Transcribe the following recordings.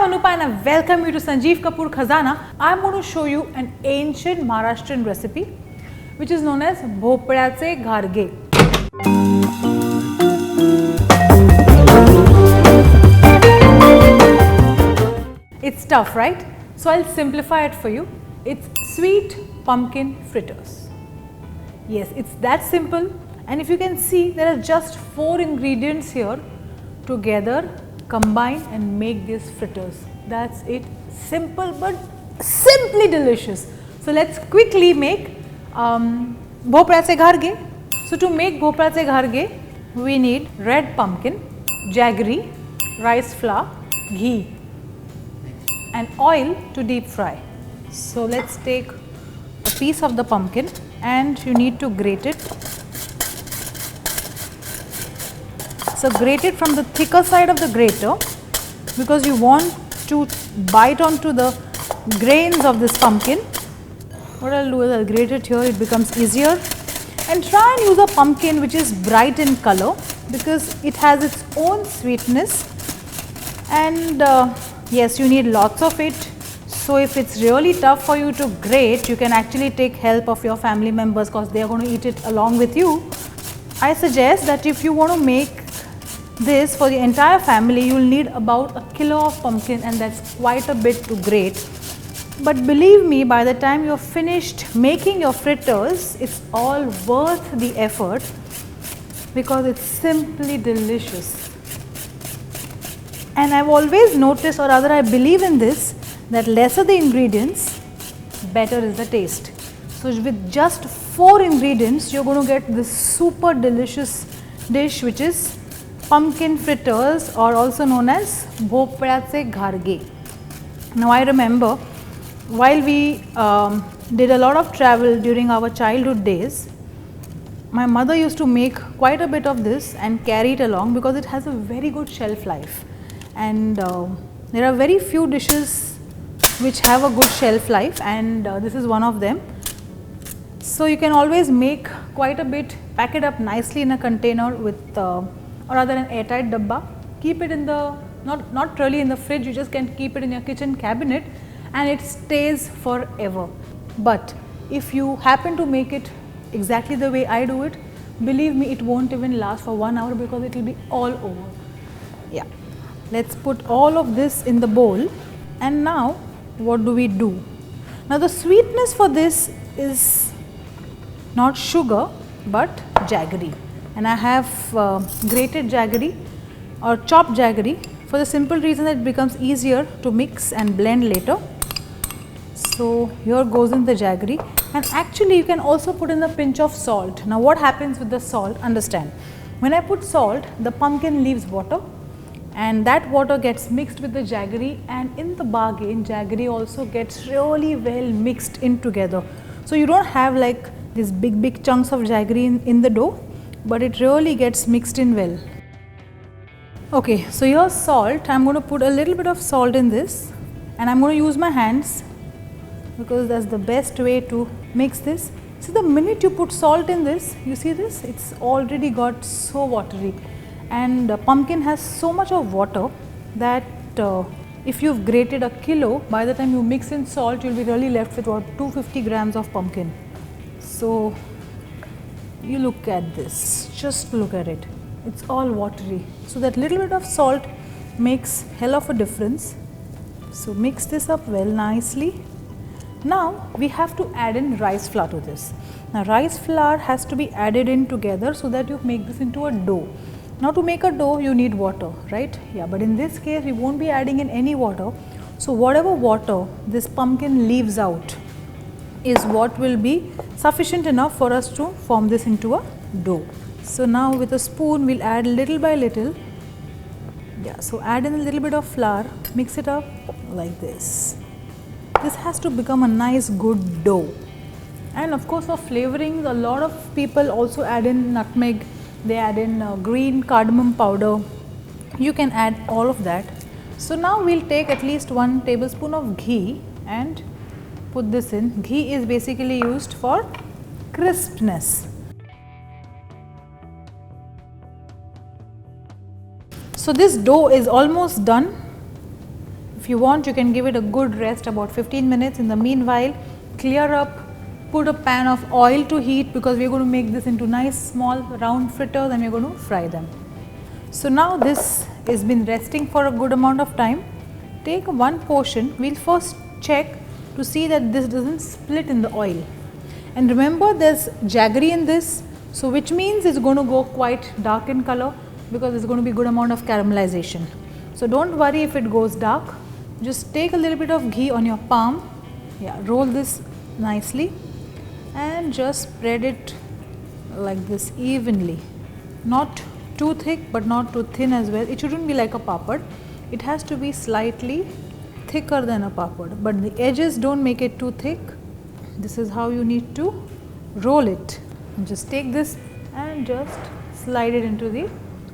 Anupa and I welcome you to Sanjeev Kapoor Khazana. I am going to show you an ancient Maharashtrian recipe which is known as bhopadyache gharge. It's tough, right? So I'll simplify it for you. It's sweet pumpkin fritters. Yes, it's that simple, and if you can see, there are just 4 ingredients here together, combine and make these fritters. That's it. Simple but simply delicious. So let's quickly make bhopadyache gharge. So to make bhopadyache gharge, we need red pumpkin, jaggery, rice flour, ghee and oil to deep fry. So let's take a piece of the pumpkin and you need to grate it. So grate it from the thicker side of the grater because you want to bite onto the grains of this pumpkin. What I'll do is I'll grate it here, it becomes easier, and try and use a pumpkin which is bright in color because it has its own sweetness, and yes, you need lots of it. So if it's really tough for you to grate, you can actually take help of your family members because they are going to eat it along with you. I suggest that if you want to make this for the entire family, you will need about a kilo of pumpkin, and that's quite a bit to grate. But believe me, by the time you're finished making your fritters, it's all worth the effort because it's simply delicious. And I've always noticed, or rather I believe in this, that lesser the ingredients, better is the taste. So with just 4 ingredients, you're going to get this super delicious dish which is pumpkin fritters, or also known as bhopadyache gharge. Now I remember while we did a lot of travel during our childhood days, my mother used to make quite a bit of this and carry it along because it has a very good shelf life, and there are very few dishes which have a good shelf life, and this is one of them. So you can always make quite a bit, pack it up nicely in a container with or rather an airtight dabba, keep it in the, not really in the fridge, you just can keep it in your kitchen cabinet and it stays forever. But if you happen to make it exactly the way I do it, believe me, it won't even last for 1 hour because it will be all over. Yeah, let's put all of this in the bowl, and now what do we do? Now the sweetness for this is not sugar but jaggery, and I have grated jaggery or chopped jaggery for the simple reason that it becomes easier to mix and blend later. So here goes in the jaggery, and actually you can also put in a pinch of salt. Now what happens with the salt? Understand, when I put salt, the pumpkin leaves water, and that water gets mixed with the jaggery, and in the bargain jaggery also gets really well mixed in together. So you don't have like these big chunks of jaggery in the dough, but it really gets mixed in well. Okay, so here's salt. I'm going to put a little bit of salt in this, and I'm going to use my hands because that's the best way to mix this. So the minute you put salt in this, you see this, it's already got so watery, and pumpkin has so much of water that if you've grated a kilo, by the time you mix in salt, you'll be really left with about 250 grams of pumpkin. So you look at this, just look at it, it's all watery. So that little bit of salt makes hell of a difference. So mix this up well nicely. Now we have to add in rice flour to this. Now rice flour has to be added in together so that you make this into a dough. Now to make a dough you need water, right? Yeah, but in this case we won't be adding in any water. So whatever water this pumpkin leaves out is what will be sufficient enough for us to form this into a dough. So now with a spoon we'll add little by little. Yeah, so add in a little bit of flour, mix it up like this. This has to become a nice good dough. And of course for flavoring, a lot of people also add in nutmeg, they add in green cardamom powder. You can add all of that. So now we'll take at least 1 tablespoon of ghee and put this in. Ghee is basically used for crispness. So this dough is almost done. If you want, you can give it a good rest about 15 minutes. In the meanwhile, clear up, put a pan of oil to heat, because we are going to make this into nice small round fritters and we are going to fry them. So now this has been resting for a good amount of time. Take one portion, we will first check to see that this doesn't split in the oil. And remember, there's jaggery in this, so which means it's going to go quite dark in color, because there's going to be good amount of caramelization. So don't worry if it goes dark. Just take a little bit of ghee on your palm, roll this nicely and just spread it like this evenly, not too thick but not too thin as well. It shouldn't be like a papad, it has to be slightly thicker than a papad, but the edges don't make it too thick. This is how you need to roll it. And just take this and just slide it into the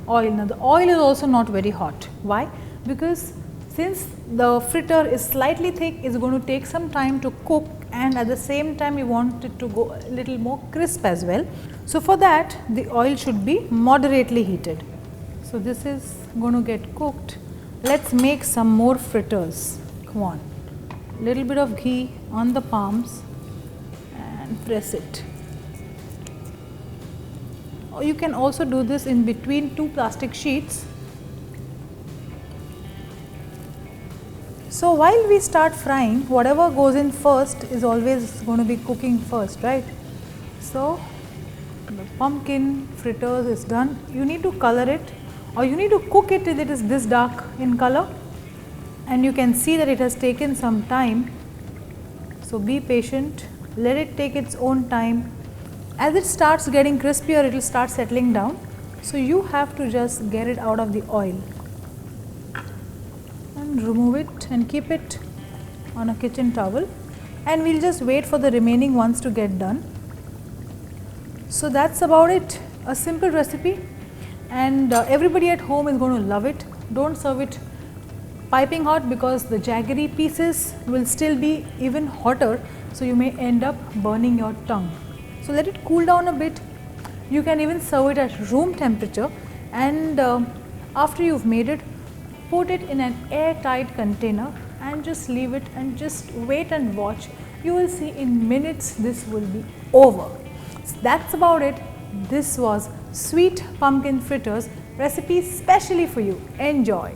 oil. Now the oil is also not very hot. Why? Because since the fritter is slightly thick, it's going to take some time to cook, and at the same time you want it to go a little more crisp as well. So for that, the oil should be moderately heated. So this is going to get cooked. Let's make some more fritters. Come on, little bit of ghee on the palms and press it. Or you can also do this in between two plastic sheets. So while we start frying, whatever goes in first is always going to be cooking first, right? So the pumpkin fritters is done. You need to color it, or you need to cook it till it is this dark in color, and you can see that it has taken some time. So be patient, let it take its own time. As it starts getting crispier, it will start settling down. So you have to just get it out of the oil and remove it and keep it on a kitchen towel, and we will just wait for the remaining ones to get done. So that's about it, a simple recipe, and everybody at home is going to love it. Don't serve it piping hot, because the jaggery pieces will still be even hotter, so you may end up burning your tongue. So let it cool down a bit. You can even serve it at room temperature, and after you've made it, put it in an airtight container and just leave it and just wait and watch. You will see in minutes this will be over. So that's about it. This was sweet pumpkin fritters recipe specially for you. Enjoy.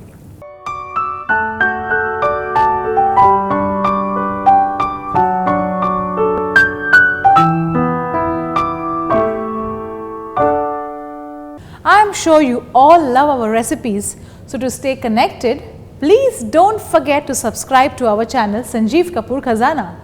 I am sure you all love our recipes, so to stay connected, please don't forget to subscribe to our channel Sanjeev Kapoor Khazana.